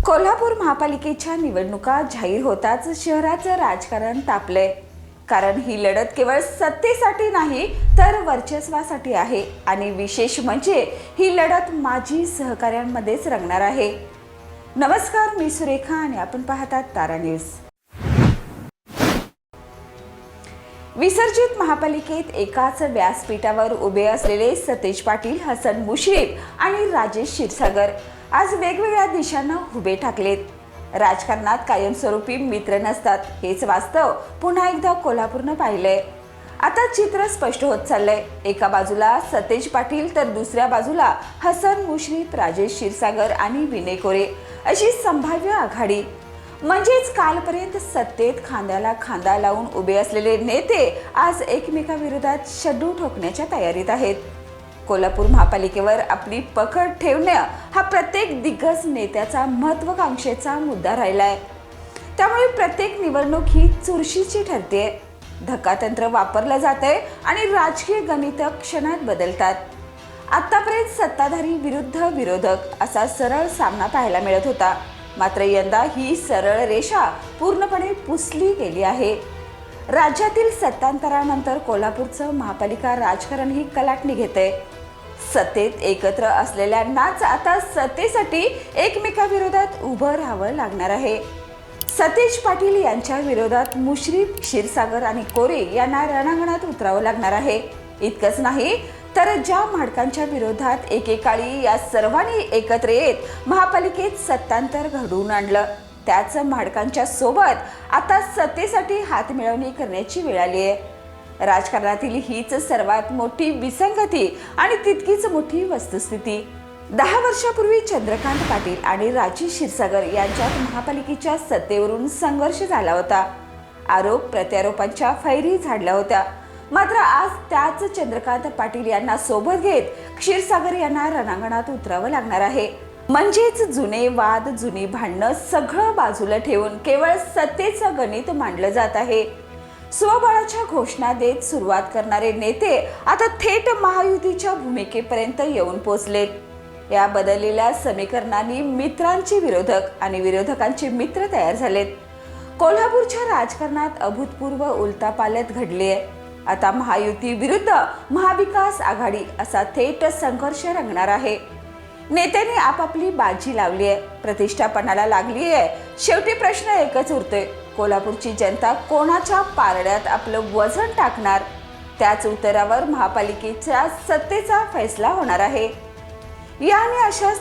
कोल्हापूर महापालिकेच्या निवडणुका जाहीर होताच शहराचं राजकारण तापलंय. कारण ही लढत केवळ सत्तेसाठी नाही तर वर्चस्वासाठी आहे आणि विशेष म्हणजे ही लढत माजी सहकाऱ्यांमध्येच रंगणार आहे. नमस्कार, मी सुरेखा आणि आपण पाहतात तारा न्यूज. विसर्जित महापालिकेत एकाच व्यासपीठावर उभे असलेले सतेज पाटील, हसन मुश्रीफ आणि राजेश क्षीरसागर आज वेगवेगळ्या दिशांना उभे ठाकलेत. राजकारणात कायमस्वरूपी मित्र नसतात हेच वास्तव पुन्हा एकदा कोल्हापूरनं पाहिलंय. आता चित्र स्पष्ट होत चाललंय. एका बाजूला सतेज पाटील तर दुसऱ्या बाजूला हसन मुश्रीफ, राजेश क्षीरसागर आणि विनय कोरे अशी संभाव्य आघाडी. म्हणजेच कालपर्यंत सत्तेत खांद्याला खांदा लावून उभे असलेले नेते आज एकमेकाविरोधात शड्डू ठोकण्याच्या तयारीत आहेत. कोल्हापूर महापालिकेवर आपली पकड ठेवणं हा प्रत्येक दिग्गज नेत्याचा महत्त्वाकांक्षेचा मुद्दा राहिलाय. त्यामुळे प्रत्येक निवडणूक ही चुरशीची ठरते. धक्कातंत्र वापरलं जातंय आणि राजकीय गणित क्षणात बदलतात. आतापर्यंत सत्ताधारी विरुद्ध विरोधक असा सरळ सामना पाहायला मिळत होता. मात्र यंदा ही सरळ रेषा पूर्णपणे पुसली गेली आहे. राज्यातील सत्तांतरानंतर कोल्हापूरचं महापालिका राजकारण ही कलाटणी घेतंय. सत्तेत एकत्र असलेल्यांनाच आता सत्तेसाठी एकमेकाविरोधात उभं राहावं लागणार आहे. सतेज पाटील यांच्या विरोधात मुश्रीफ, क्षीरसागर आणि कोरे यांना रणांगणात उतरावं लागणार आहे. इतकंच नाही तर ज्या माडकांच्या विरोधात एकेकाळी या सर्वांनी एकत्र येत महापालिकेत सत्तांतर घडवून आणलं, त्याच माडकांच्या सोबत आता सत्तेसाठी हातमिळवणी करण्याची वेळ आली आहे. राजकारणातील हीच सर्वात मोठी विसंगती आणि तितकीच मोठी वस्तुस्थिती. 10 वर्षापूर्वी चंद्रकांत पाटील आणि राजेश क्षीरसागर यांच्यात महापालिकेच्या सत्तेवरून संघर्ष झाला होता. आरोप प्रत्यारोपांच्या फैरी झाडल्या होत्या. मात्र आज त्याच चंद्रकांत पाटील यांना सोबत घेत क्षीरसागर यांना रणांगणात उतरावं लागणार आहे. म्हणजेच जुने वाद, जुनी भांडणं सगळं बाजूला ठेवून केवळ सत्तेचं गणित मांडलं जात आहे. स्वबळाच्या घोषणा देत सुरुवात करणारे नेते आता थेट महायुतीच्या भूमिकेपर्यंत येऊन पोहोचलेत. या बदललेल्या समीकरणांनी मित्रांचे विरोधक आणि विरोधकांचे मित्र तयार झालेत. कोल्हापूरच्या राजकारणात अभूतपूर्व उलथापालथ घडली आहे. आता महायुती विरुद्ध महाविकास आघाडी असा थेट संघर्ष रंगणार आहे. नेत्यांनी आपापली बाजी लावली आहे, प्रतिष्ठा पणाला लागली आहे. शेवटी प्रश्न एकच उरतोय, कोल्हापूरची जनता कोणाच्या पारड्यात आपलं वजन टाकणार? त्याच उत्तरावर महापालिकेच्या सत्तेचा फैसला होणार आहे. या आणि अशाच